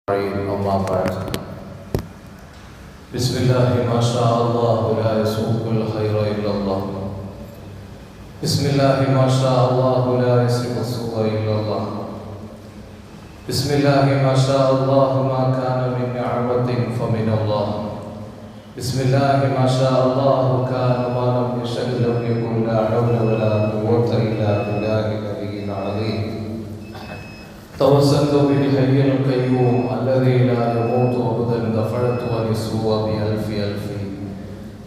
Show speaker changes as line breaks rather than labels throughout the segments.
أما بعد بسم الله ما شاء الله لا يسوق الخير إلا الله بسم الله ما شاء الله لا يسوق السوء إلا الله بسم الله ما شاء الله ما كان من نعمة فمن الله بسم الله ما شاء الله كان ما لم يشأ لم يكن لا حول ولا قوة إلا بالله العلي العظيم توسلت بالحي القيوم الذي لا يموت أبدا دفعت عن السوء بألف ألف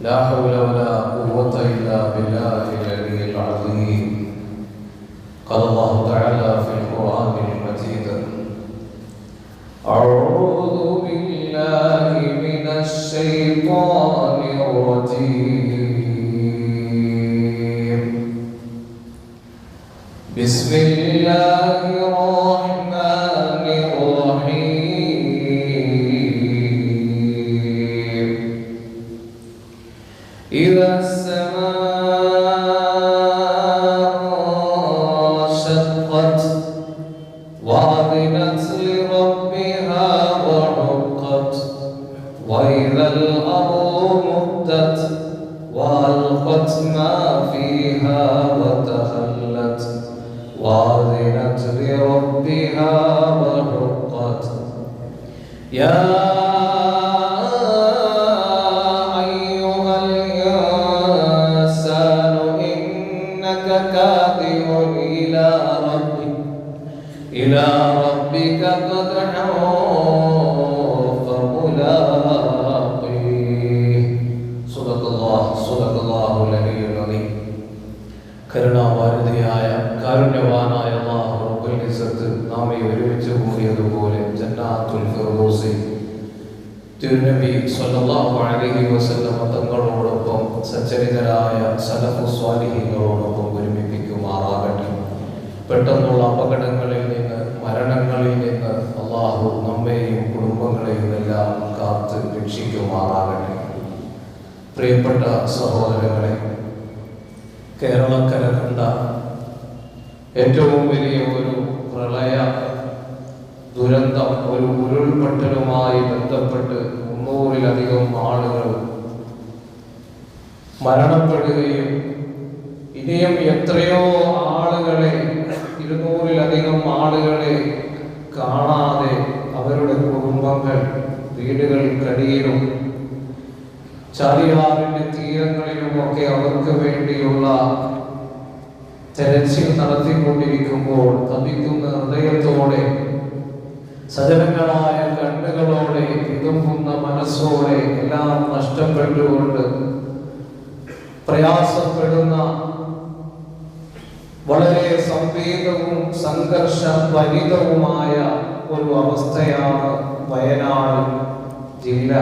لا حول ولا قوة إلا بالله العلي العظيم قال الله تعالى في القرآن المجيد أعوذ بالله من الشيطان الرجيم بسم الله الرحمن الرحيم إذا السماء انشقت وأذنت لربها وحقت وإذا الأرض مدت وألقت ما فيها وتخلت وأذنت لربها وحقت يا أيها الإنسان إنك كادح إلى ربك قدحا فملاقيه صدق الله العلي العظيم കരുണാവാരിധിയായ കാരുണ്യവാനായ അല്ലാഹു റബ്ബുൽ ഇസ്സത്ത് നാമെ ഒരുമിച്ച് കൂടിയതുപോലെ ജന്നാത്തുൽ ഫിർദൗസിൽ തിരുനബി സ്വല്ലല്ലാഹു അലൈഹി വസല്ലം തങ്ങളോടൊപ്പം സച്ചരിതരായ സലഫു സ്വാലിഹീങ്ങളോടൊപ്പം ഒരുമിപ്പിക്കുമാറാകട്ടെ. പെട്ടെന്നുള്ള അപകടങ്ങളിൽ നിന്ന് മരണങ്ങളിൽ നിന്ന് അല്ലാഹു നമ്മെയും കുടുംബങ്ങളെയും എല്ലാം കാത്ത് രക്ഷിക്കുമാറാകട്ടെ. പ്രിയപ്പെട്ട സഹോദരങ്ങളെ, കേരളക്കര കണ്ട ഏറ്റവും വലിയ ഒരു പ്രളയ ദുരന്തം, ഒരു ഉരുൾപൊട്ടലുമായി ബന്ധപ്പെട്ട് 300-ലധികം ആളുകൾ മരണപ്പെടുകയും ഇനിയും എത്രയോ ആളുകളെ 200-ലധികം ആളുകളെ കാണാതെ അവരുടെ കുടുംബങ്ങൾ വീടുകൾക്കടിയിലും ചാലിയാറിന്റെ തീരങ്ങളിലുമൊക്കെ അവർക്ക് വേണ്ടിയുള്ള തെരച്ചിൽ നടത്തിക്കൊണ്ടിരിക്കുമ്പോൾ തപിക്കുന്ന ഹൃദയത്തോടെ, സജനങ്ങളായ കണ്ണുകളോടെ, വിതുമ്പുന്ന മനസ്സോടെ എല്ലാം നഷ്ടപ്പെട്ടുകൊണ്ട് പ്രയാസപ്പെടുന്ന വളരെ സംവേദവും സംഘർഷഭരിതവുമായ ഒരു അവസ്ഥയാണ് വയനാട് ജില്ല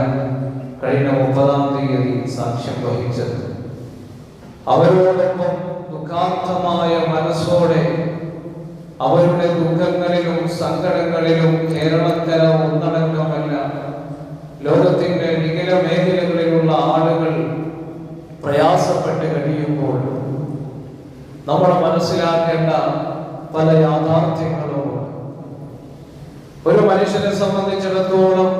കഴിഞ്ഞ 30-ാം തീയതി സാക്ഷ്യം വഹിച്ചത്. അവരോടൊപ്പം ദുഃഖാർത്ഥമായ മനസ്സോടെ അവരുടെ ദുഃഖങ്ങളിലും സങ്കടങ്ങളിലും കേരളക്കര ഒന്നടങ്കമല്ല, ലോകത്തിന്റെ വികല മേഖലകളിലുള്ള ആളുകൾ പ്രയാസപ്പെട്ട് കഴിയുമ്പോൾ നമ്മൾ മനസ്സിലാക്കേണ്ട പല യാഥാർത്ഥ്യങ്ങളുമുണ്ട്. ഒരു മനുഷ്യനെ സംബന്ധിച്ചിടത്തോളം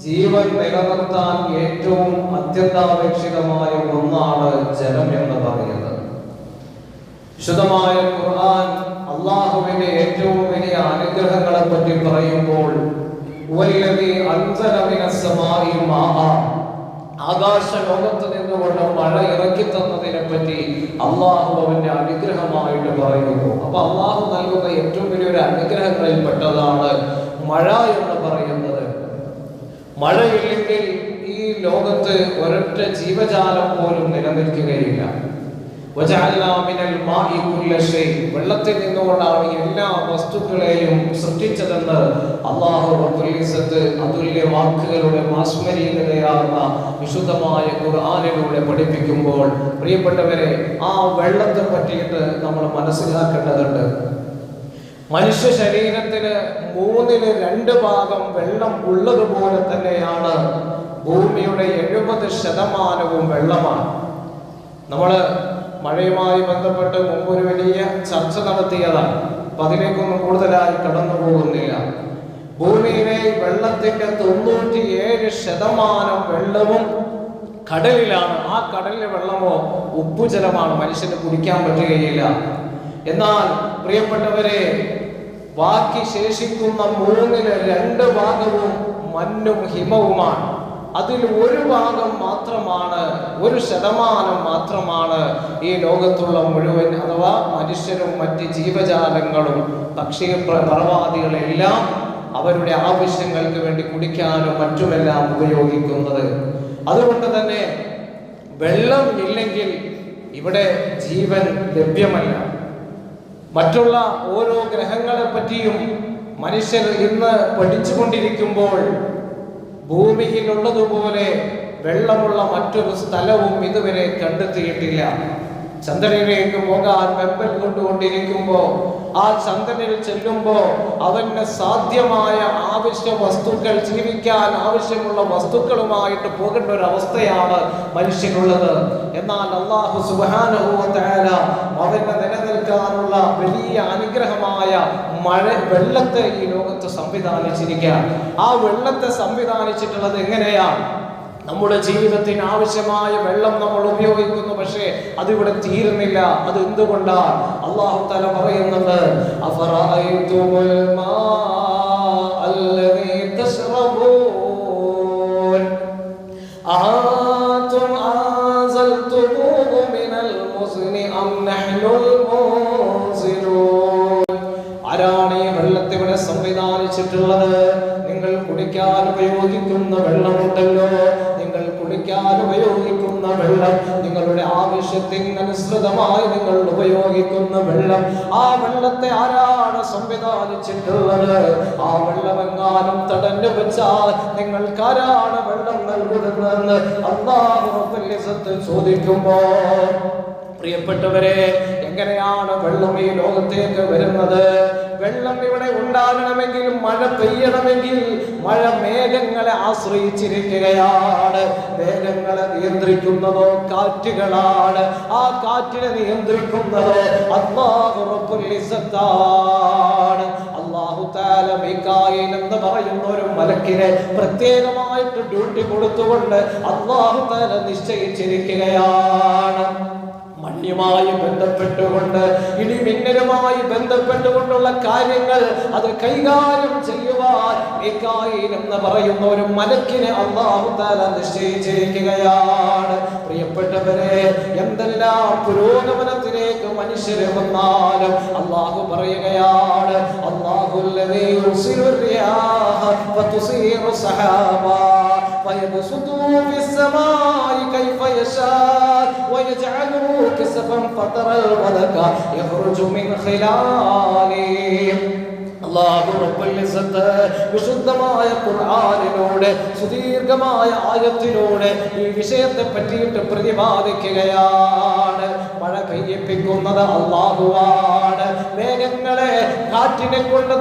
ജീവൻ നിലനിർത്താൻ ഏറ്റവും അത്യന്താപേക്ഷിതമായ ഒന്നാണ് ജലം എന്ന് പറയുന്നത്. വിശുദ്ധമായ ഖുർആൻ അല്ലാഹുവിന്റെ ഏറ്റവും വലിയ അനുഗ്രഹങ്ങളെ പറ്റി പറയുമ്പോൾ വല്ലദീ അൻസല മിനസ് സമാഇ മാഅ, ആകാശ ലോകത്ത് നിന്നുകൊണ്ട് മഴ ഇറക്കി തന്നതിനെ പറ്റി അല്ലാഹു അവന്റെ അനുഗ്രഹമായിട്ട് പറയുന്നു. അപ്പൊ അല്ലാഹു നൽകുന്ന ഏറ്റവും വലിയൊരു അനുഗ്രഹങ്ങളിൽ പെട്ടതാണ് മഴ എന്ന് പറയുന്നത്. മഴയില്ലെങ്കിൽ ഈ ലോകത്ത് ഒരൊറ്റ ജീവജാലം പോലും നിലനിൽക്കുകയില്ല. വെള്ളത്തിൽ നിന്നുകൊണ്ടാണ് എല്ലാ വസ്തുക്കളെയും സൃഷ്ടിച്ചതെന്ന് അല്ലാഹു റബ്ബുൽ ഇസ്സത്ത് അതുല്യ വാക്കുകളുടെ മാസ്മരീകതയാർന്ന വിശുദ്ധമായ ഖുർആനിലൂടെ പഠിപ്പിക്കുമ്പോൾ, പ്രിയപ്പെട്ടവരെ, ആ വെള്ളത്തെ പറ്റിയിട്ട് നമ്മൾ മനസ്സിലാക്കേണ്ടതുണ്ട്. മനുഷ്യ ശരീരത്തിന് 2/3 ഭാഗം വെള്ളം ഉള്ളതുപോലെ തന്നെയാണ് ഭൂമിയുടെ 70% വെള്ളമാണ്. നമ്മള് മഴയുമായി ബന്ധപ്പെട്ട് മുമ്പൊരു വലിയ ചർച്ച നടത്തിയതാണ്. അപ്പൊ അതിലേക്കൊന്നും കൂടുതലായി കടന്നു പോകുന്നില്ല. ഭൂമിയിലെ വെള്ളത്തിന്റെ 97% വെള്ളവും കടലിലാണ്. ആ കടലിലെ വെള്ളമോ ഉപ്പുജലമാണ്, മനുഷ്യന് കുടിക്കാൻ പറ്റുകയില്ല. എന്നാൽ പ്രിയപ്പെട്ടവരെ, ബാക്കി ശേഷിക്കുന്ന 2 ഭാഗവും മഞ്ഞും ഹിമവുമാണ്. അതിൽ 1 ഭാഗം മാത്രമാണ്, 1% മാത്രമാണ് ഈ ലോകത്തുള്ള മുഴുവൻ, അഥവാ മനുഷ്യരും മറ്റ് ജീവജാലങ്ങളും പക്ഷി പറവാദികളെല്ലാം അവരുടെ ആവശ്യങ്ങൾക്ക് വേണ്ടി കുടിക്കാനും മറ്റുമെല്ലാം ഉപയോഗിക്കുന്നത്. അതുകൊണ്ട് തന്നെ വെള്ളം ഇല്ലെങ്കിൽ ഇവിടെ ജീവൻ ലഭ്യമല്ല. മറ്റുള്ള ഓരോ ഗ്രഹങ്ങളെ പറ്റിയും മനുഷ്യർ ഇന്ന് പഠിച്ചുകൊണ്ടിരിക്കുമ്പോൾ ഭൂമിയിലുള്ളതുപോലെ വെള്ളമുള്ള മറ്റൊരു സ്ഥലവും ഇതുവരെ കണ്ടെത്തിയിട്ടില്ല. ചന്ദ്രനിലേക്ക് പോകാൻ വെമ്പൽ കൊണ്ടുകൊണ്ടിരിക്കുമ്പോ ആ ചന്ദ്രനിൽ ചെല്ലുമ്പോ അവന് സാധ്യമായ ആവശ്യ വസ്തുക്കൾ, ജീവിക്കാൻ ആവശ്യമുള്ള വസ്തുക്കളുമായിട്ട് പോകേണ്ട ഒരു അവസ്ഥയാണ് മനുഷ്യനുള്ളത്. എന്നാൽ അല്ലാഹു സുബ്ഹാനഹു വ തആല അവന് നിലനിൽക്കാനുള്ള വലിയ അനുഗ്രഹമായ വെള്ളത്തെ ഈ ലോകത്ത് സംവിധാനിച്ചിരിക്കുകയാണ്. ആ വെള്ളത്തെ സംവിധാനിച്ചിട്ടുള്ളത് എങ്ങനെയാണ്? നമ്മുടെ ജീവിതത്തിന് ആവശ്യമായ വെള്ളം നമ്മൾ ഉപയോഗിക്കുന്നു, പക്ഷേ അതിവിടെ തീരുന്നില്ല. അത് എന്തുകൊണ്ടാണ്? അല്ലാഹു തആല പറയുന്നുണ്ട്, അഫറഅയ്തുമുൽ മാഅല്ലദീ തശ്റബൂൻ അഅൻതും അൻസൽതുമൂഹു മിനൽ മുസ്നി അം നഹ്നുൽ മുൻസിലൂൻ. ആരാണ് ഈ വെള്ളത്തെ ഇവിടെ സംവിധാനിച്ചിട്ടുള്ളത്? നിങ്ങൾ കുടിക്കാൻ ഉപയോഗിക്കുന്ന വെള്ളമുണ്ടല്ലോ, കുടിക്കാൻ ഉപയോഗിക്കുന്ന വെള്ളം, നിങ്ങളുടെ ആവശ്യത്തിനനുസൃതമായി നിങ്ങൾ ഉപയോഗിക്കുന്ന വെള്ളം, ആ വെള്ളത്തെ ആരാണ് സംവിധാനിച്ചിട്ടുള്ളത്? ആ വെള്ളമെങ്ങാനും തടഞ്ഞു വെച്ചാൽ നിങ്ങൾക്ക് ആരാണ് വെള്ളം നൽകുന്നതെന്ന് അല്ലാഹു റബ്ബുൽ ഇസ്സത്ത് ചോദിക്കുമ്പോൾ, പ്രിയപ്പെട്ടവരെ, എങ്ങനെയാണ് വെള്ളം ഈ ലോകത്തേക്ക് വരുന്നത്? വെള്ളം ഇവിടെ ഉണ്ടാകണമെങ്കിൽ, മഴ പെയ്യണമെങ്കിൽ മഴ മേഘങ്ങളെ ആശ്രയിച്ചിരിക്കുകയാണ്. മേഘങ്ങളെ നിയന്ത്രിക്കുന്നതോ കാറ്റുകളാണ്. ആ കാറ്റിനെ നിയന്ത്രിക്കുന്നതോ അല്ലാഹു റബ്ബുൽ ഇസ്സത്താണ്. അല്ലാഹു തആല മികായിൽ എന്ന് പറയുന്ന ഒരു മലക്കിനെ പ്രത്യേകമായിട്ട് ഡ്യൂട്ടി കൊടുത്തുകൊണ്ട് അല്ലാഹു തആല നിശ്ചയിച്ചിരിക്കുകയാണ്. മഴയുമായി ബന്ധപ്പെട്ടുകൊണ്ട്, ഇടിമിന്നലുമായി ബന്ധപ്പെട്ടുകൊണ്ടുള്ള കാര്യങ്ങൾ അത് കൈകാര്യം ചെയ്യുവാൻ മികായിൽ എന്ന് പറയുന്ന ഒരു മലക്കിനെ അല്ലാഹു തആല നിശ്ചയിച്ചിരിക്കുകയാണ്. പ്രിയപ്പെട്ടവരെ, എന്തെല്ലാം പുരോഗമനത്തിലേക്ക് മനുഷ്യരെ വന്നാലും അല്ലാഹു പറയുകയാണ്, അല്ലാഹുല്ലദീ യുർസിലുർ റിയാഹ ഫതുസീറു സഹാബാ ഫയബ്സുതു ഫിസ്സമാഇ കൈഫ യശാ വയജഅലുഹു كسفا فترى الودق يخرج من خلاله. അല്ലാഹു റബ്ബുൽ ഇസ്സത്ത് വിശുദ്ധമായ ഖുർആനിലൂടെ, സുദീർഘമായ ആയത്തിലൂടെ ഈ വിഷയത്തെ പറ്റിയിട്ട് പ്രതിപാദിക്കുകയാണ്. മഴ പെയ്യിപ്പിക്കുന്നത് അല്ലാഹുവാണ്. മേഘങ്ങളെ, കാറ്റിനെ കൊണ്ട്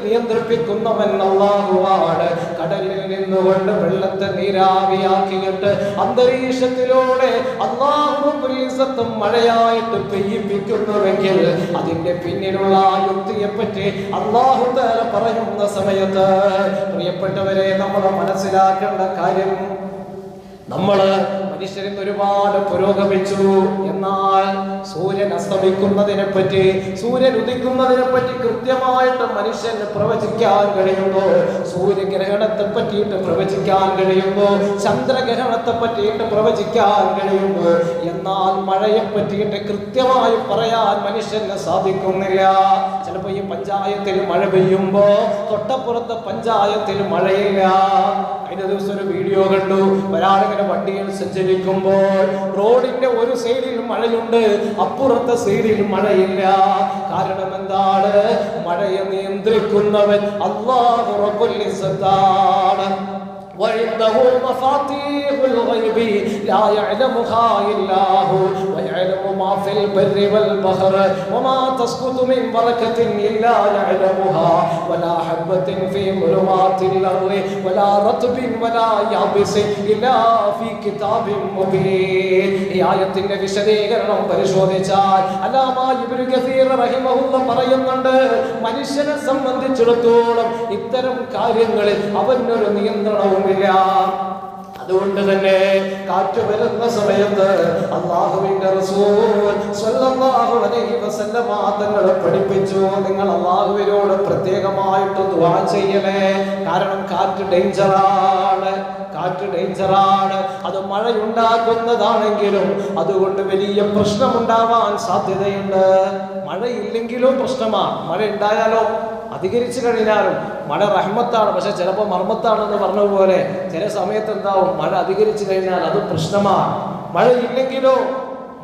നിയന്ത്രിപ്പിക്കുന്നവൻ അല്ലാഹുവാണ്. കടലിൽ നിന്നുകൊണ്ട് വെള്ളത്തെ നീരാവിയാക്കിയിട്ട് അന്തരീക്ഷത്തിലൂടെ അല്ലാഹു റബ്ബുൽ ഇസ്സത്ത് മഴയായിട്ട് പെയ്യിപ്പിക്കുന്നുവെങ്കിൽ അതിന്റെ പിന്നിലുള്ള യുക്തിയെ പറ്റി അല്ലാഹു തആല പറയുന്ന സമയത്ത്, പ്രിയപ്പെട്ടവരെ, നമ്മൾ മനസ്സിലാക്കേണ്ട കാര്യം, നമ്മള് മനുഷ്യരിൽ ഒരുപാട് പുരോഗമിച്ചു. എന്നാൽ സൂര്യൻ അസ്തമിക്കുന്നതിനെ പറ്റി, സൂര്യൻ ഉദിക്കുന്നതിനെ പറ്റി കൃത്യമായിട്ട് മനുഷ്യന് പ്രവചിക്കാൻ കഴിയുന്നു. സൂര്യഗ്രഹണത്തെ പറ്റിയിട്ട് പ്രവചിക്കാൻ കഴിയുന്നു. ചന്ദ്രഗ്രഹണത്തെ പറ്റിയിട്ട് പ്രവചിക്കാൻ കഴിയുന്നു. എന്നാൽ മഴയെ പറ്റിയിട്ട് കൃത്യമായി പറയാൻ മനുഷ്യന് സാധിക്കുന്നില്ല. ചിലപ്പോ ഈ പഞ്ചായത്തിൽ മഴ പെയ്യുമ്പോ തൊട്ടപ്പുറത്തെ പഞ്ചായത്തിൽ മഴയില്ല. കഴിഞ്ഞ ദിവസം ഒരു വീഡിയോ കണ്ടു. ഒരാളിങ്ങനെ വണ്ടിയിൽ സഞ്ചരിക്കുമ്പോൾ റോഡിന്റെ ഒരു സൈഡിൽ മഴയുണ്ട്, അപ്പുറത്തെ സൈഡിൽ മഴയില്ല. കാരണം എന്താണ്? മഴയെ നിയന്ത്രിക്കുന്നവൻ അല്ലാഹു റബ്ബുൽ ഇസ്സത്താണ്. وعنده
عنده مفاتيح الغيب لا يعلمها إلا هو ويعلم ما في البر والبحر وما تسقط من بركة إلا يعلمها ولا حبة في ظلمات الأرض ولا رطب ولا يابس إلا في كتاب مبين. ഈ ആയത്തിന്റെ വിശദീകരണം പരിശോധിച്ചാൽ അല്ലാമ ഇബ്നു കസീർ റഹിമഹുല്ലാഹ് പറയുന്നുണ്ട്, മനുഷ്യനെ സംബന്ധിച്ചിടത്തോളം ഇത്തരം കാര്യങ്ങളിൽ അവനൊരു നിയന്ത്രണവുമില്ല. അതുകൊണ്ട് തന്നെ കാറ്റ് വരുന്ന സമയത്ത് അല്ലാഹുവിന്റെ റസൂൽ സ്വല്ലല്ലാഹു അലൈഹി വസല്ലമ തങ്ങൾ പഠിപ്പിച്ചു, നിങ്ങൾ അല്ലാഹുവിനോട് പ്രത്യേകമായിട്ട് ദുആ ചെയ്യണേ. കാരണം കാറ്റ് ഡേഞ്ചറാണ്, കാറ്റ് ഡേഞ്ചറാണ്. അത് മഴയുണ്ടാക്കുന്നതാണെങ്കിലും അതുകൊണ്ട് വലിയ പ്രശ്നമുണ്ടാവാൻ സാധ്യതയുണ്ട്. മഴയില്ലെങ്കിലും പ്രശ്നമാണ്, മഴ ഉണ്ടായാലോ അധികരിച്ചു കഴിഞ്ഞാലും. മഴ റഹ്മത്താണ്, പക്ഷെ ചിലപ്പോൾ മർമ്മത്താണെന്ന് പറഞ്ഞതുപോലെ ചില സമയത്ത് എന്താവും, മഴ അധികരിച്ചു കഴിഞ്ഞാൽ അത് പ്രശ്നമാണ്. മഴയില്ലെങ്കിലോ,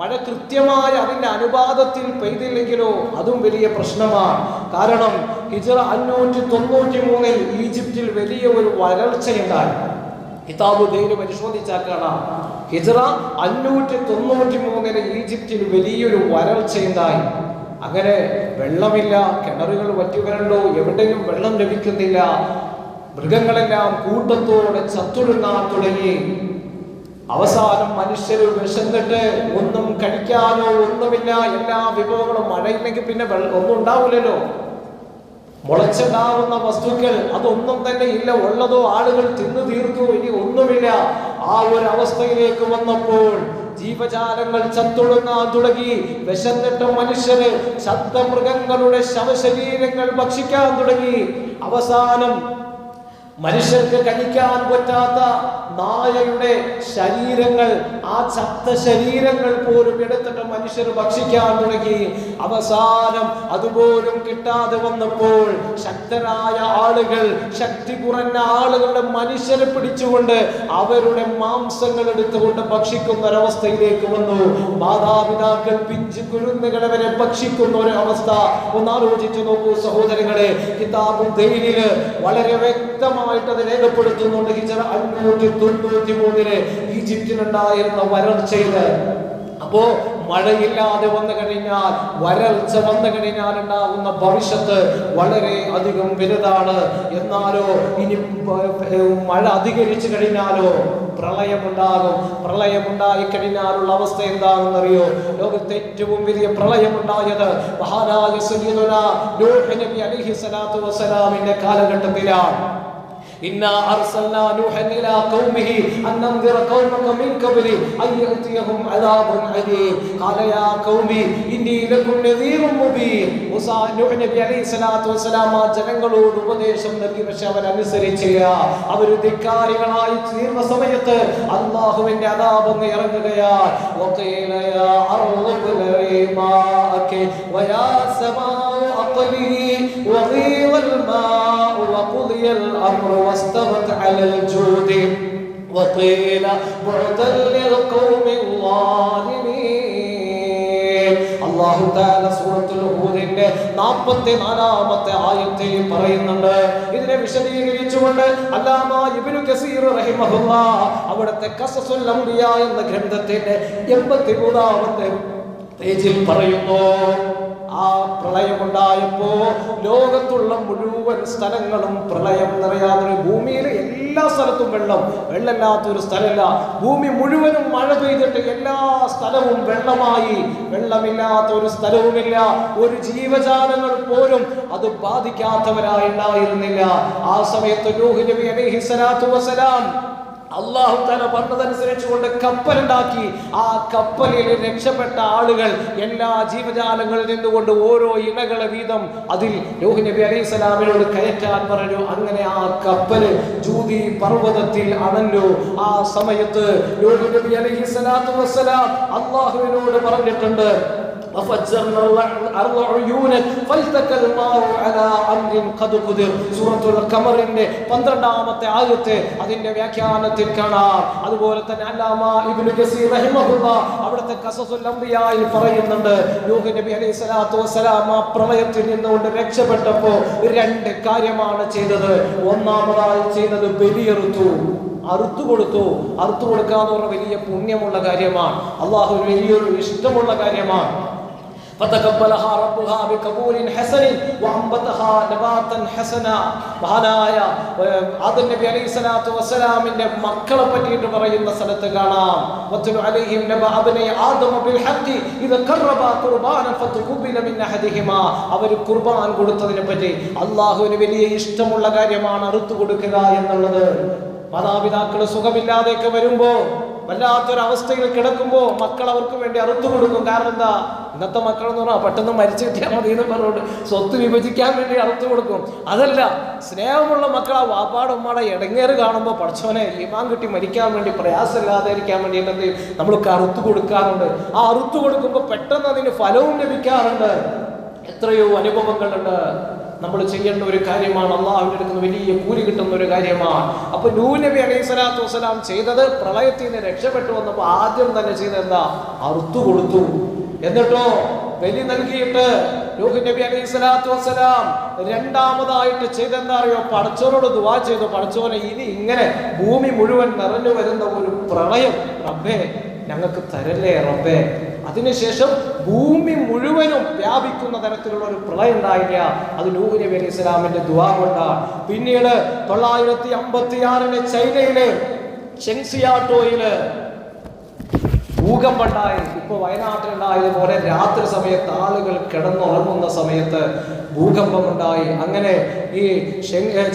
മഴ കൃത്യമായ അതിന്റെ അനുപാതത്തിൽ പെയ്തില്ലെങ്കിലോ അതും വലിയ പ്രശ്നമാണ്. കാരണം ഹിജ്റ 593 ഈജിപ്തിൽ വലിയ ഒരു വരൾച്ചയുണ്ടായി. കിതാബ് ദൈന് പരിശോധിച്ചാൽ കാണാം, ഹിജ്റ 593 ഈജിപ്തിൽ വലിയൊരു വരൾച്ചയുണ്ടായി. അങ്ങനെ വെള്ളമില്ല, കിണറുകൾ വറ്റിവരണ്ടോ, എവിടെയും വെള്ളം ലഭിക്കുന്നില്ല. മൃഗങ്ങളെല്ലാം കൂട്ടത്തോടെ ചത്തൊടുങ്ങാൻ തുടങ്ങി. അവസാനം മനുഷ്യർ വിശന്നിട്ട് ഒന്നും കഴിക്കാനോ ഒന്നുമില്ല, എല്ലാ വിഭവങ്ങളും. മഴയില്ലെങ്കിൽ പിന്നെ ഒന്നും ഉണ്ടാവില്ലല്ലോ. മുളച്ചുണ്ടാവുന്ന വസ്തുക്കൾ അതൊന്നും തന്നെ ഇല്ല, ഉള്ളതോ ആളുകൾ തിന്നു തീർത്തു, ഇനി ഒന്നുമില്ല. ആ ഒരു അവസ്ഥയിലേക്ക് വന്നപ്പോൾ ജീവജാലങ്ങൾ ചത്തൊടുങ്ങാൻ തുടങ്ങി. വിശന്നിട്ട് മനുഷ്യര് ശബ്ദമൃഗങ്ങളുടെ ശവശരീരങ്ങൾ ഭക്ഷിക്കാൻ തുടങ്ങി. അവസാനം മനുഷ്യർക്ക് കഴിക്കാൻ പറ്റാത്ത നായയുടെ ശരീരങ്ങൾ, ആ ചത്ത ശരീരങ്ങൾ പോലും എടുത്തിട്ട് മനുഷ്യർ ഭക്ഷിക്കാൻ തുടങ്ങി. അവസാനം അതുപോലും കിട്ടാതെ വന്നപ്പോൾ ശക്തരായ ആളുകൾ, ശക്തി കുറഞ്ഞ ആളുകളുടെ മനുഷ്യരെ പിടിച്ചുകൊണ്ട് അവരുടെ മാംസങ്ങൾ എടുത്തുകൊണ്ട് ഭക്ഷിക്കുന്ന ഒരവസ്ഥയിലേക്ക് വന്നു. മാതാപിതാക്കൾ പിഞ്ചു കുരുന്നുകളെ വരെ ഭക്ഷിക്കുന്ന ഒരു അവസ്ഥ. ഒന്നാലോചിച്ചു നോക്കൂ സഹോദരങ്ങളെ. കിതാബുൽ ദൈനില് വളരെ വ്യക്തമായിട്ട് അത് രേഖപ്പെടുത്തുന്നുണ്ട്. ഹിജ്റ 593 ഈജിപ്തിലുണ്ടായിരുന്ന വരൾച്ചയില്. അപ്പോ മഴയില്ലാതെ വന്നു കഴിഞ്ഞാൽ, വരൾച്ച വന്നു കഴിഞ്ഞാൽ ഉണ്ടാകുന്ന ഭവിഷ്യത്ത് വളരെ അധികം വലുതാണ്. എന്നാലോ ഇനി മഴ അധികരിച്ചു കഴിഞ്ഞാലോ പ്രളയമുണ്ടാകും. പ്രളയമുണ്ടായി കഴിഞ്ഞാലുള്ള അവസ്ഥ എന്താണെന്നറിയോ? ലോകത്തെ ഏറ്റവും വലിയ പ്രളയമുണ്ടായത് മഹാനായ സയ്യിദുനാ നൂഹ് നബി അലൈഹി സ്വലാത്തു വസ്സലാമിന്റെ കാലഘട്ടത്തിലാണ്. إنا أرسلنا نوحا إلى قومه أن أنذر قومك من قبل أن يأتيهم عذاب أليم قال يا قوم إني لكم نذير مبين. നൂഹ് നബി അലൈഹി സ്വലാത്തു വസ്സലാം ജനങ്ങളോട് ഉപദേശം നൽകി, പക്ഷെ അവരനുസരിച്ചില്ല. അവർ ധിക്കാരികളായി തീർന്ന സമയത്ത് അല്ലാഹുവിന്റെ അദാബ് ഇറങ്ങുകയാണ്. وقيل يا أرض ابلعي ماءك ويا سماء أقلعي وغيض الماء وقضي الأمر واستوت على الجود وقيل بعدا للقوم الظالمين. അല്ലാഹു തആല സൂറത്തുൽ ഹൂദിന്റെ 44-ാമത്തെ ആയത്തിൽ പറയുന്നുണ്ട്. ഇതിനെ വിശദീകരിച്ചുകൊണ്ട് അല്ലാമ ഇബ്നു കസീർ റഹിമഹുല്ലാഹ് അവിടുത്തെ ഖസസുൽ അംബിയ എന്ന ഗ്രന്ഥത്തിന്റെ 83-ാമത്തെ പേജിൽ പറയുന്നു, ആ പ്രളയമുണ്ടായപ്പോ ലോകത്തുള്ള മുഴുവൻ സ്ഥലങ്ങളും പ്രളയം നിറയാതെ, ഭൂമിയിൽ എല്ലാ സ്ഥലത്തും വെള്ളമില്ലാത്തൊരു സ്ഥലമില്ല. ഭൂമി മുഴുവനും മഴ പെയ്തിട്ട് എല്ലാ സ്ഥലവും വെള്ളമായി. വെള്ളമില്ലാത്ത ഒരു സ്ഥലവുമില്ല. ഒരു ജീവജാലങ്ങൾ പോലും അത് ബാധിക്കാത്തവരായിട്ടുണ്ടായിരുന്നില്ല. ആ സമയത്ത് നൂഹ് നബി അലൈഹി സ്വലാത്തു വസ്സലാം അല്ലാഹു തആല പറഞ്ഞതനുസരിച്ചുകൊണ്ട് കപ്പലുണ്ടാക്കി. ആ കപ്പലിൽ രക്ഷപ്പെട്ട ആളുകൾ എല്ലാ ജീവജാലങ്ങളിൽ നിന്നുകൊണ്ട് ഓരോ ഇണകളെ വീതം അതിൽ നൂഹ് നബി അലൈഹി സ്വലാമിനോട് കയറ്റാൻ പറഞ്ഞു. അങ്ങനെ ആ കപ്പല് ജൂദി പർവ്വതത്തിൽ അണഞ്ഞു. ആ സമയത്ത് നൂഹ് നബി അലൈഹി സ്വലാത്തു വസ്സലാം അല്ലാഹുവിനോട് പറഞ്ഞിട്ടുണ്ട്, وفجرنا الأرض عيونا فالتقى الماء على أمر قد قدر. സൂറത്തുൽ ഖമറിന്റെ 12-ാമത്തെ ആയത്ത് അതിന്റെ വ്യാഖ്യാനത്തിൽ കാണാം. അതുപോലെ തന്നെ അല്ലാമ ഇബ്നു കസീർ റഹിമഹുല്ലാഹ് അവിടുത്തെ ഖസസുൽ അംബിയായിൽ പറയുന്നുണ്ട്, നൂഹ് നബി അലൈഹി സ്വലാത്തു വസ്സലാം ആ പ്രളയത്തിൽ നിന്നുകൊണ്ട് രക്ഷപ്പെട്ടപ്പോൾ 2 കാര്യമാണ് ചെയ്തത്. ഒന്നാമതായി ചെയ്തത് ബലിയറുത്തു. അറുത്തു കൊടുത്തു. അറുത്തു കൊടുക്കുക എന്ന് പറഞ്ഞ വലിയ പുണ്യമുള്ള കാര്യമാണ്. അള്ളാഹു വലിയൊരു ഇഷ്ടമുള്ള കാര്യമാണ്. فتقبلها ربها بقبول حسن وأنبتها نباتا حسنا. മഹാനായ ആദം നബി അലൈഹിസ്സലാത്തു വസ്സലാമിന്റെ മക്കളെ പറ്റിയിട്ട് പറയുന്ന സ്ഥലത്ത് കാണാം, വത്ലു അലൈഹിം നബഅ അബ്നൈ ആദമ ബിൽ ഹഖ് ഇദ ഖറബ ഖുർബാനൻ ഫതുഖബില മിൻ അഹദിഹിമാ. അവർ ഖുർബാൻ കൊടുത്തതിനെ പറ്റി അല്ലാഹുവിന് വലിയ ഇഷ്ടമുള്ള കാര്യമാണ് അറുത്തു കൊടുക്കുക എന്നുള്ളത്. മാതാപിതാക്കൾ സുഖമില്ലാതെയൊക്കെ വരുമ്പോ, വല്ലാത്തൊരവസ്ഥയിൽ കിടക്കുമ്പോൾ മക്കൾ അവർക്ക് വേണ്ടി അറുത്തു കൊടുക്കും. കാരണം എന്താ, ഇന്നത്തെ മക്കൾ എന്ന് പറഞ്ഞാൽ പെട്ടെന്ന് മരിച്ചു കിട്ടിയാൽ മതി എന്ന് പറഞ്ഞുകൊണ്ട് സ്വത്ത് വിഭജിക്കാൻ വേണ്ടി അറുത്തു കൊടുക്കും. അതല്ല, സ്നേഹമുള്ള മക്കൾ ആ വാപ്പാടെ ഉമ്മയുടെ ഇടങ്ങേറ് കാണുമ്പോൾ പഠിച്ചവനെ ഈമാൻ കിട്ടി മരിക്കാൻ വേണ്ടി പ്രയാസമില്ലാതെ ഇരിക്കാൻ വേണ്ടി എന്ത് ചെയ്യും, നമ്മൾക്ക് അറുത്തു കൊടുക്കാറുണ്ട്. ആ അറുത്തു കൊടുക്കുമ്പോൾ പെട്ടെന്ന് അതിന് ഫലവും ലഭിക്കാറുണ്ട്. എത്രയോ അനുഭവങ്ങളുണ്ട്. നമ്മൾ ചെയ്യേണ്ട ഒരു കാര്യമാണ്, അള്ളാഹുവിന്റെ അടുത്ത് വലിയ കൂലി കിട്ടുന്ന ഒരു കാര്യമാണ്. അപ്പൊ നൂഹ് നബി അലൈഹി സ്വലാത്തു വസ്സലാം ചെയ്തത്, പ്രളയത്തിൽ നിന്ന് രക്ഷപ്പെട്ടു വന്നപ്പോൾ ആദ്യം തന്നെ ചെയ്തത് എന്താ, അറുത്തു കൊടുത്തു. എന്നിട്ടോ ബലി നൽകിയിട്ട് നൂഹ് നബി അലൈഹി സ്വലാത്തു വസ്സലാം രണ്ടാമതായിട്ട് ചെയ്തെന്താ അറിയോ, പടച്ചോനോട് ദുആ ചെയ്തു, പടച്ചോനെ ഇനി ഇങ്ങനെ ഭൂമി മുഴുവൻ നിറഞ്ഞു വരുന്ന ഒരു പ്രളയം റബ്ബേ ഞങ്ങൾക്ക് തരല്ലേ റബ്ബേ. അതിനുശേഷം ഭൂമി മുഴുവനും വ്യാപിക്കുന്ന തരത്തിലുള്ള ഒരു പ്രളയം ഉണ്ടായില്ല. അത് നൂഹ് നബി അലൈഹി സ്വലാമിന്റെ ദുആ കൊണ്ടാണ്. പിന്നീട് 956 ചൈനയിലെ ഷെങ്സിയാട്ടോയില് ഭൂകമ്പം ഉണ്ടായി. ഇപ്പൊ വയനാട്ടിലുണ്ടായതുപോലെ രാത്രി സമയത്ത് ആളുകൾ കിടന്നുറങ്ങുന്ന സമയത്ത് ഭൂകമ്പം ഉണ്ടായി. അങ്ങനെ ഈ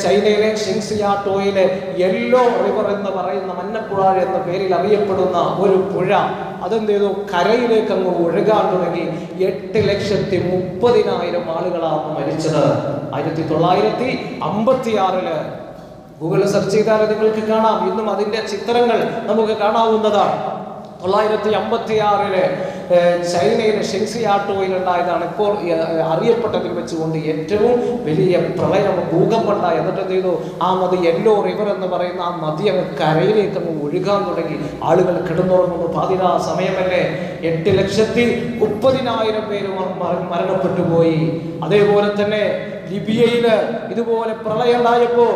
ചൈനയിലെ ഷെങ്സിയാട്ടോയിലെ യെല്ലോ റിവർ എന്ന് പറയുന്ന മഞ്ഞപ്പുഴ എന്ന പേരിൽ അറിയപ്പെടുന്ന ഒരു പുഴ അതെന്ത് ചെയ്തു, കരയിലേക്ക് അങ്ങ് ഒഴുകാൻ തുടങ്ങി. 8,30,000 ആളുകളാണ് മരിച്ചത്. 1956 ഗൂഗിളിൽ സെർച്ച് ചെയ്താൽ നിങ്ങൾക്ക് കാണാം. ഇന്നും അതിന്റെ ചിത്രങ്ങൾ നമുക്ക് കാണാവുന്നതാണ്. 956 ചൈനയിലെ ഷെങ്സിയാട്ടോയിൽ ഉണ്ടായതാണ് ഇപ്പോൾ അറിയപ്പെട്ടതിൽ വെച്ചുകൊണ്ട് ഏറ്റവും വലിയ പ്രളയം, ഭൂകമ്പമുണ്ടായി. എന്നിട്ട് എന്ത് ചെയ്തു, ആ നദി യെല്ലോ റിവർ എന്ന് പറയുന്ന ആ നദി അങ്ങ് കരയിലേക്ക് അങ്ങ് ഒഴുകാൻ തുടങ്ങി. ആളുകൾ കിടന്നുറങ്ങുന്നു. പാതിരാ സമയമല്ലേ. 8,30,000 പേര് മരണപ്പെട്ടു പോയി. അതേപോലെ തന്നെ ലിബിയയില് ഇതുപോലെ പ്രളയം ഉണ്ടായപ്പോ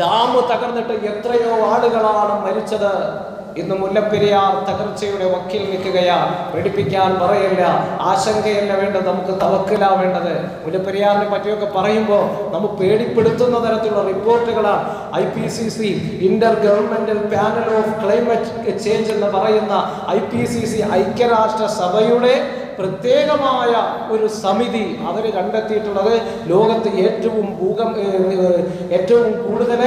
ഡാം തകർന്നിട്ട് എത്രയോ ആളുകളാണ് മരിച്ചത്. ഇന്ന് മുല്ലപ്പെരിയാർ തകർച്ചയുടെ വക്കിൽ നിൽക്കുകയാണ്. പേടിപ്പിക്കാൻ പറയില്ല, ആശങ്കയല്ല വേണ്ടത്, നമുക്ക് തവക്കലാ വേണ്ടത്. മുല്ലപ്പെരിയാറിനെ പറ്റിയൊക്കെ പറയുമ്പോൾ നമുക്ക് പേടിപ്പെടുത്തുന്ന തരത്തിലുള്ള റിപ്പോർട്ടുകളാണ്. IPCC Inter governmental panel of climate change എന്ന് പറയുന്ന IPCC ഐക്യരാഷ്ട്ര സഭയുടെ പ്രത്യേകമായ ഒരു സമിതി അവർ കണ്ടെത്തിയിട്ടുള്ളത് ലോകത്ത് ഏറ്റവും കൂടുതൽ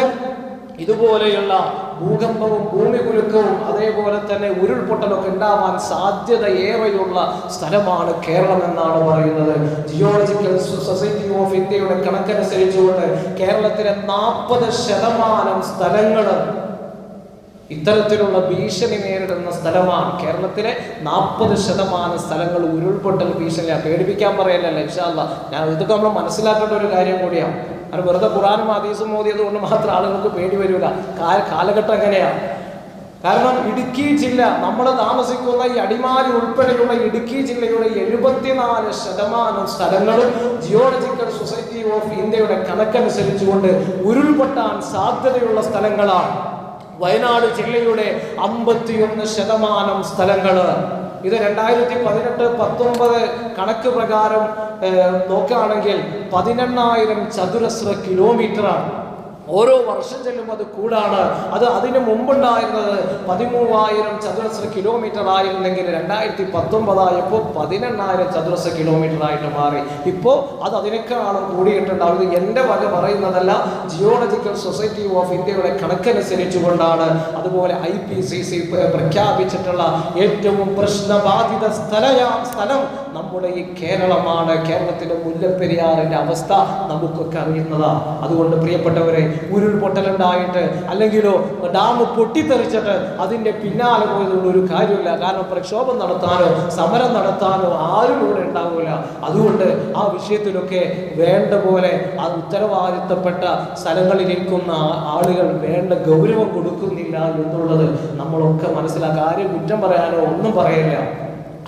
ഇതുപോലെയുള്ള ഭൂകമ്പവും ഭൂമികുലുക്കവും അതേപോലെ തന്നെ ഉരുൾപൊട്ടലൊക്കെ ഉണ്ടാവാൻ സാധ്യത ഏറെയുള്ള സ്ഥലമാണ് കേരളം എന്നാണ് പറയുന്നത്. ജിയോളജിക്കൽ സൊസൈറ്റി ഓഫ് ഇന്ത്യയുടെ കണക്കനുസരിച്ചുകൊണ്ട് കേരളത്തിലെ 40% സ്ഥലങ്ങൾ ഇത്തരത്തിലുള്ള ഭീഷണി നേരിടുന്ന സ്ഥലമാണ്. കേരളത്തിലെ 40% സ്ഥലങ്ങൾ ഉരുൾപൊട്ടൽ ഭീഷണിയാണ്. പേടിപ്പിക്കാൻ പറയലല്ല, ഇൻഷാ അല്ലാഹ്. ഇതൊക്കെ നമ്മൾ മനസ്സിലാക്കേണ്ട ഒരു കാര്യം കൂടിയാണ്. അത് വെറുതെ ഖുർആനും ഹദീസും ഓതിയത് കൊണ്ട് മാത്രം ആളുകൾക്ക് പേടി വരില്ല. കാലഘട്ടം എങ്ങനെയാണ്. കാരണം ഇടുക്കി ജില്ല, നമ്മൾ താമസിക്കുന്ന ഈ അടിമാലി ഉൾപ്പെടെയുള്ള ഇടുക്കി ജില്ലയുടെ 74% സ്ഥലങ്ങളും ജിയോളജിക്കൽ സൊസൈറ്റി ഓഫ് ഇന്ത്യയുടെ കണക്കനുസരിച്ചുകൊണ്ട് ഉരുൾപൊട്ടാൻ സാധ്യതയുള്ള സ്ഥലങ്ങളാണ്. വയനാട് ജില്ലയുടെ 51% സ്ഥലങ്ങൾ. ഇത് 2018-19 കണക്ക് പ്രകാരം നോക്കുകയാണെങ്കിൽ 18,000 ചതുരശ്ര കിലോമീറ്ററാണ്. ഓരോ വർഷം ചെല്ലുമ്പോൾ അത് കൂടാണ്. അതിന് മുമ്പുണ്ടായിരുന്നത് 13,000 ചതുരശ്ര കിലോമീറ്റർ ആയിരുന്നെങ്കിൽ 2019 ആയപ്പോൾ 18,000 ചതുരശ്ര കിലോമീറ്റർ ആയിട്ട് മാറി. ഇപ്പോൾ അത് അതിനേക്കാളും കൂടിയിട്ടുണ്ടാവും. ഇത് എൻ്റെ വക പറയുന്നതല്ല, ജിയോളജിക്കൽ സൊസൈറ്റി ഓഫ് ഇന്ത്യയുടെ കണക്കനുസരിച്ചുകൊണ്ടാണ്. അതുപോലെ IPCC പ്രഖ്യാപിച്ചിട്ടുള്ള ഏറ്റവും പ്രശ്നബാധിത സ്ഥലം നമ്മുടെ ഈ കേരളമാണ്. കേരളത്തിലെ മുല്ലപ്പെരിയാറിന്റെ അവസ്ഥ നമുക്കൊക്കെ അറിയുന്നതാണ്. അതുകൊണ്ട് പ്രിയപ്പെട്ടവരെ, ഉരുൾപൊട്ടലുണ്ടായിട്ട് അല്ലെങ്കിലോ ഡാം പൊട്ടിത്തെറിച്ചിട്ട് അതിന്റെ പിന്നാലെ പോയതുകൊണ്ട് ഒരു കാര്യമില്ല. കാരണം പ്രക്ഷോഭം നടത്താനോ സമരം നടത്താനോ ആരും ഇവിടെ ഉണ്ടാവില്ല. അതുകൊണ്ട് ആ വിഷയത്തിലൊക്കെ വേണ്ട പോലെ ആ ഉത്തരവാദിത്തപ്പെട്ട സ്ഥലങ്ങളിലിരിക്കുന്ന ആളുകൾ വേണ്ട ഗൗരവം കൊടുക്കുന്നില്ല എന്നുള്ളത് നമ്മളൊക്കെ മനസ്സിലാക്കുക. ആരും കുറ്റം പറയാനോ ഒന്നും പറയില്ല.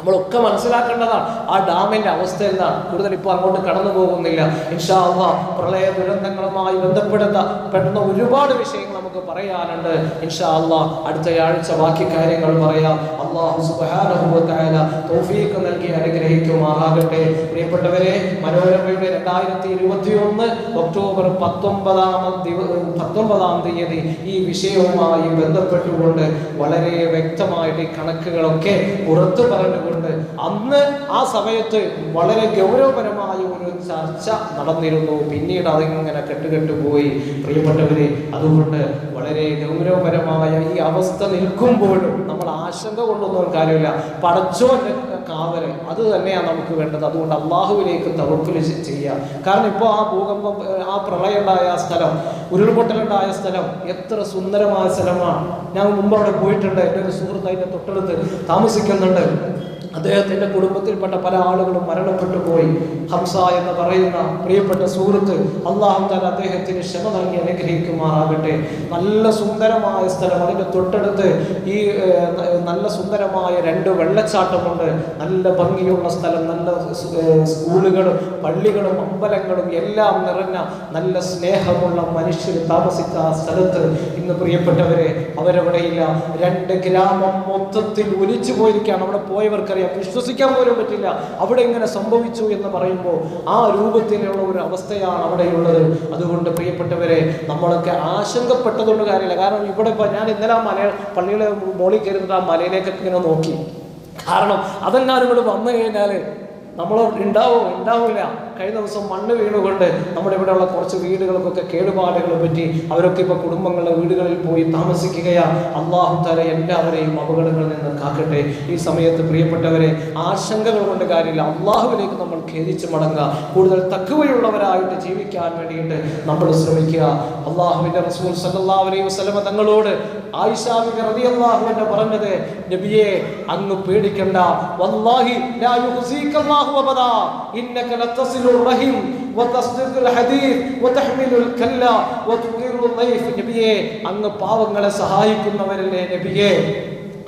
നമ്മളൊക്കെ മനസ്സിലാക്കേണ്ടതാണ് ആ ഡാമിന്റെ അവസ്ഥ എന്താണ്. കൂടുതൽ ഇപ്പോൾ അങ്ങോട്ട് കടന്നു പോകുന്നില്ല. ഇൻഷാ അല്ലാഹ് പ്രളയ ദുരന്തങ്ങളുമായി ബന്ധപ്പെടുന്ന ഒരുപാട് വിഷയങ്ങൾ നമുക്ക് പറയാനുണ്ട്. ഇൻഷാ അല്ലാഹ് അടുത്തയാഴ്ച ബാക്കി കാര്യങ്ങൾ പറയാം. അല്ലാഹു സുബ്ഹാനഹു വ തആല തൗഫീഖ് നൽകി അനുഗ്രഹിക്കുമാറാകട്ടെ. പ്രിയപ്പെട്ടവരെ, മനോരമയുടെ 2021 ഒക്ടോബർ 19-ാം തീയതി ഈ വിഷയവുമായി ബന്ധപ്പെട്ടുകൊണ്ട് വളരെ വ്യക്തമായിട്ട് ഈ കണക്കുകളൊക്കെ പുറത്തു പറഞ്ഞു അന്ന് ആ സമയത്ത് വളരെ ഗൗരവപരമായ ഒരു ചർച്ച നടന്നിരുന്നു. പിന്നീട് അതിങ്ങനെ കെട്ടുപോയി. പ്രിയപ്പെട്ടവരെ, അതുകൊണ്ട് വളരെ ഗൗരവപരമായ ഈ അവസ്ഥ നിൽക്കുമ്പോഴും നമ്മൾ ആശങ്ക കൊണ്ടൊന്നും ഒരു കാര്യമില്ല. പടച്ചോന്റെ കാവല് അത് തന്നെയാണ് നമുക്ക് വേണ്ടത്. അതുകൊണ്ട് അള്ളാഹുവിലേക്ക് തവക്കുൽ ചെയ്യുക. കാരണം ഇപ്പോൾ ആ ഭൂകമ്പം, ആ പ്രളയമുണ്ടായ സ്ഥലം, ഉരുൾപൊട്ടലുണ്ടായ സ്ഥലം എത്ര സുന്ദരമായ സ്ഥലമാണ്. ഞാൻ മുമ്പ് അവിടെ പോയിട്ടുണ്ട്. എൻ്റെ ഒരു സുഹൃത്ത് അതിൻ്റെ തൊട്ടടുത്ത് താമസിക്കുന്നുണ്ട്. അദ്ദേഹത്തിന്റെ കുടുംബത്തിൽപ്പെട്ട പല ആളുകളും മരണപ്പെട്ടു പോയി. ഹംസ എന്ന് പറയുന്ന പ്രിയപ്പെട്ട സുഹൃത്ത്, അല്ലാഹു തആല അദ്ദേഹത്തിന് ക്ഷമ നൽകി അനുഗ്രഹിക്കുമാറാകട്ടെ. നല്ല സുന്ദരമായ സ്ഥലം. അതിന്റെ തൊട്ടടുത്ത് ഈ നല്ല സുന്ദരമായ 2 വെള്ളച്ചാട്ടമുണ്ട്. നല്ല ഭംഗിയുള്ള സ്ഥലം. നല്ല സ്കൂളുകളും പള്ളികളും അമ്പലങ്ങളും എല്ലാം നിറഞ്ഞ നല്ല സ്നേഹമുള്ള മനുഷ്യർ താമസിക്കുന്ന ആ സ്ഥലത്ത് ഇന്ന് പ്രിയപ്പെട്ടവരെ അവരവിടെയില്ല. 2 ഗ്രാമം മൊത്തത്തിൽ ഒലിച്ചു പോയിരിക്കുകയാണ്. അവിടെ പോയവർക്കറിയാം, വിശ്വസിക്കാൻ പോലും പറ്റില്ല അവിടെ ഇങ്ങനെ സംഭവിച്ചു എന്ന് പറയുമ്പോൾ ആ രൂപത്തിലുള്ള ഒരു അവസ്ഥയാണ് അവിടെയുള്ളത്. അതുകൊണ്ട് പ്രിയപ്പെട്ടവരെ, നമ്മളൊക്കെ ആശങ്കപ്പെട്ടതുകൊണ്ട് കാര്യമില്ല. കാരണം ഇവിടെ ഞാൻ ഇന്നലെ പള്ളിയുടെ മോളിൽ കയറുന്നിട്ട് ആ മലയിലേക്കൊക്കെ ഇങ്ങനെ നോക്കി. കാരണം അതെങ്ങാനും ഇവിടെ വന്നു കഴിഞ്ഞാൽ നമ്മൾ ഉണ്ടാവില്ല. കഴിഞ്ഞ ദിവസം മണ്ണ് വീണുകൊണ്ട് നമ്മുടെ ഇവിടെയുള്ള കുറച്ച് വീടുകൾക്കൊക്കെ കേടുപാടുകൾ പറ്റി അവരൊക്കെ ഇപ്പോൾ കുടുംബങ്ങളുടെ വീടുകളിൽ പോയി താമസിക്കുകയാണ്. അല്ലാഹു തആല എല്ലാവരെയും അപകടങ്ങളിൽ നിന്ന് കാക്കട്ടെ. ഈ സമയത്ത് പ്രിയപ്പെട്ടവരെ, ആശങ്കകൾ കൊണ്ട് കാര്യമില്ല. അള്ളാഹുവിലേക്ക് നമ്മൾ ഖേദിച്ച് മടങ്ങുക. കൂടുതൽ തഖ്വയുള്ളവരായിട്ട് ജീവിക്കാൻ വേണ്ടിയിട്ട് നമ്മൾ ശ്രമിക്കുക. അള്ളാഹുവിന്റെ റസൂൽ സല്ലല്ലാഹു അലൈഹി വസല്ലം തങ്ങളോട് ആയിഷ ബിബി റളിയല്ലാഹു അൻഹ പറഞ്ഞത്, നബിയേ അങ്ങ് പേടിക്കണ്ട, വല്ലാഹി ലാ യുഖ്സികല്ലാഹു അബദാ ഇന്നക ലതസിലുർ റഹിം വതസ്ദിഖുൽ ഹദീസ് വതഹ്മിലുൽ കല്ല വതുഖിറുൽ ളൈഫ്. നബിയേ അങ്ങ് പാവങ്ങളെ സഹായിക്കുന്നവരല്ലേ നബിയേ,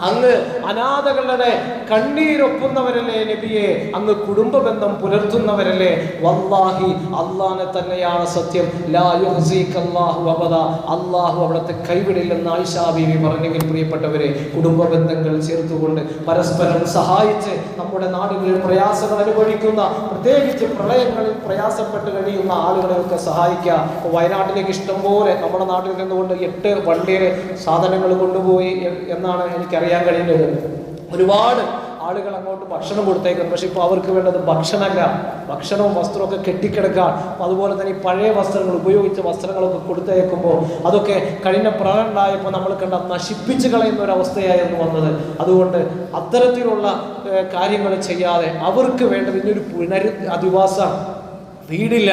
അങ്ങ് അനാഥകളുടെ കണ്ണീരൊപ്പുന്നവരല്ലേ നബിയെ, അങ്ങ് കുടുംബ ബന്ധം പുലർത്തുന്നവരല്ലേ. വല്ലാഹി അല്ലാഹനെ തന്നെയാണ് സത്യം, ലാ യുഹ്സികല്ലാഹു അബദാ, അല്ലാഹു അവിടുത്തെ കൈവിടില്ലെന്ന് ആയിഷ ബീവി പറഞ്ഞെങ്കിൽ പ്രിയപ്പെട്ടവരെ, കുടുംബ ബന്ധങ്ങൾ ചേർത്തുകൊണ്ട് പരസ്പരം സഹായിച്ച് നമ്മുടെ നാടുകളിൽ പ്രയാസങ്ങൾ അനുഭവിക്കുന്ന, പ്രത്യേകിച്ച് പ്രളയങ്ങളിൽ പ്രയാസപ്പെട്ട് കഴിയുന്ന ആളുകളെയൊക്കെ സഹായിക്കുക. വയനാട്ടിലേക്ക് ഇഷ്ടംപോലെ നമ്മുടെ നാട്ടിൽ നിന്നുകൊണ്ട് 8 വണ്ടിയിൽ സാധനങ്ങൾ കൊണ്ടുപോയി എന്നാണ് എനിക്കറിയാൻ കഴിയുന്നത്. ഒരുപാട് ആളുകൾ അങ്ങോട്ട് ഭക്ഷണം കൊടുത്തേക്കുന്നു. പക്ഷെ ഇപ്പോൾ അവർക്ക് വേണ്ടത് ഭക്ഷണമല്ല, ഭക്ഷണവും വസ്ത്രമൊക്കെ കെട്ടിക്കിടക്കാൻ. അതുപോലെ തന്നെ ഈ പഴയ വസ്ത്രങ്ങൾ, ഉപയോഗിച്ച വസ്ത്രങ്ങളൊക്കെ കൊടുത്തേക്കുമ്പോൾ അതൊക്കെ കഴിഞ്ഞ പ്രളയം ഉണ്ടായപ്പോൾ നമ്മൾ കണ്ട നശിപ്പിച്ച് കളയുന്ന ഒരു അവസ്ഥയായിരുന്നു വന്നത്. അതുകൊണ്ട് അത്തരത്തിലുള്ള കാര്യങ്ങൾ ചെയ്യാതെ അവർക്ക് വേണ്ടത് ഇനിയൊരു പുനരധിവാസം, വീടില്ല,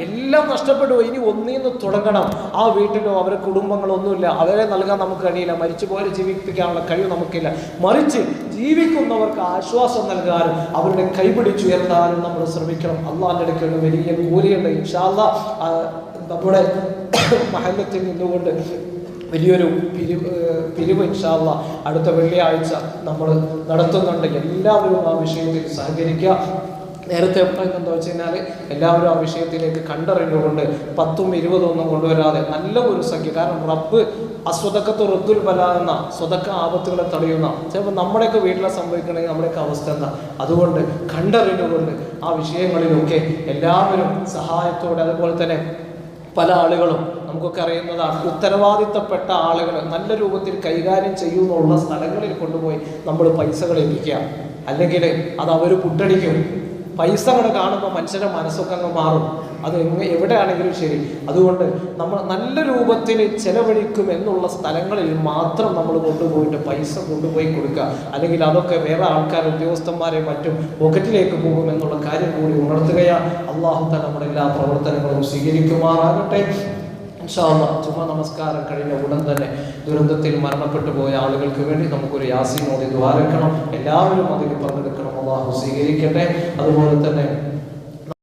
എല്ലാം നഷ്ടപ്പെട്ടു. ഇനി ഒന്നിന്ന് തുടങ്ങണം. ആ വീട്ടിലോ അവരുടെ കുടുംബങ്ങളോ ഒന്നുമില്ല, അവരെ നൽകാൻ നമുക്ക് കഴിയില്ല. മരിച്ചുപോയി ജീവിപ്പിക്കാനുള്ള കഴിവ് നമുക്കില്ല. മറിച്ച് ജീവിക്കുന്നവർക്ക് ആശ്വാസം നൽകാനും അവരുടെ കൈപിടിച്ചുയർത്താനും നമ്മൾ ശ്രമിക്കണം. അള്ളാഹിന്റെ അടുക്കൽ ഒരു വലിയ കൂലിയുണ്ട്. ഇൻഷാ അല്ലാഹ് നമ്മുടെ മഹല്ലത്തിൽ നിന്നുകൊണ്ട് വലിയൊരു പിരിവ് ഇൻഷാ അല്ലാഹ് അടുത്ത വെള്ളിയാഴ്ച നമ്മൾ നടത്തുന്നുണ്ട്. എല്ലാവരും ആ വിഷയത്തിൽ സഹകരിക്കുക. നേരത്തെ പറയുന്നത് വെച്ച് കഴിഞ്ഞാൽ എല്ലാവരും ആ വിഷയത്തിലേക്ക് കണ്ടറിഞ്ഞുകൊണ്ട് 10ഉം 20ഉം കൊണ്ടുവരാതെ നല്ല ഒരു സംഖ്യ. കാരണം റബ്ബ് അസ്വതക്കത്ത് റുദ്ദുൽ ബല എന്ന സ്വതക്ക ആപത്തുകളെ തടയുന്ന, ചിലപ്പോൾ നമ്മുടെയൊക്കെ വീട്ടിലെ സംഭവിക്കണമെങ്കിൽ നമ്മുടെയൊക്കെ അവസ്ഥ എന്താ. അതുകൊണ്ട് കണ്ടറിഞ്ഞുകൊണ്ട് ആ വിഷയങ്ങളിലൊക്കെ എല്ലാവരും സഹായത്തോടെ, അതുപോലെ തന്നെ പല ആളുകളും നമുക്കൊക്കെ അറിയുന്നതാണ്, ഉത്തരവാദിത്തപ്പെട്ട ആളുകൾ നല്ല രൂപത്തിൽ കൈകാര്യം ചെയ്യുന്നുള്ള സ്ഥലങ്ങളിൽ കൊണ്ടുപോയി നമ്മൾ പൈസകൾ ഏൽപ്പിക്കുക. അല്ലെങ്കിൽ അത് അവർ പുട്ടടിക്കും. പൈസ കൂടെ കാണുമ്പോൾ മനുഷ്യരുടെ മനസ്സൊക്കെ അങ്ങ് മാറും. അത് എവിടെയാണെങ്കിലും ശരി. അതുകൊണ്ട് നമ്മൾ നല്ല രൂപത്തിൽ ചെലവഴിക്കും എന്നുള്ള സ്ഥലങ്ങളിൽ മാത്രം നമ്മൾ കൊണ്ടുപോയിട്ട് പൈസ കൊണ്ടുപോയി കൊടുക്കുക. അല്ലെങ്കിൽ അതൊക്കെ വേറെ ആൾക്കാർ, ഉദ്യോഗസ്ഥന്മാരെ മറ്റും പോക്കറ്റിലേക്ക് പോകും എന്നുള്ള കാര്യം കൂടി ഉണർത്തുകയാണ്. അല്ലാഹു തആല നമ്മുടെ എല്ലാ പ്രവർത്തനങ്ങളും സ്വീകരിക്കുമാറാകട്ടെ. ഇൻഷാ അല്ലാഹ് ജുമാ നമസ്കാരം കഴിഞ്ഞ ഉടൻ തന്നെ ദുരന്തത്തിൽ മരണപ്പെട്ടു പോയ ആളുകൾക്ക് വേണ്ടി നമുക്കൊരു യാസീൻ ഓതി ദുആ എടുക്കണം. എല്ലാവരും അതിൽ പങ്കെടുക്കണം. അല്ലാഹു സ്വീകരിക്കട്ടെ. അതുപോലെ തന്നെ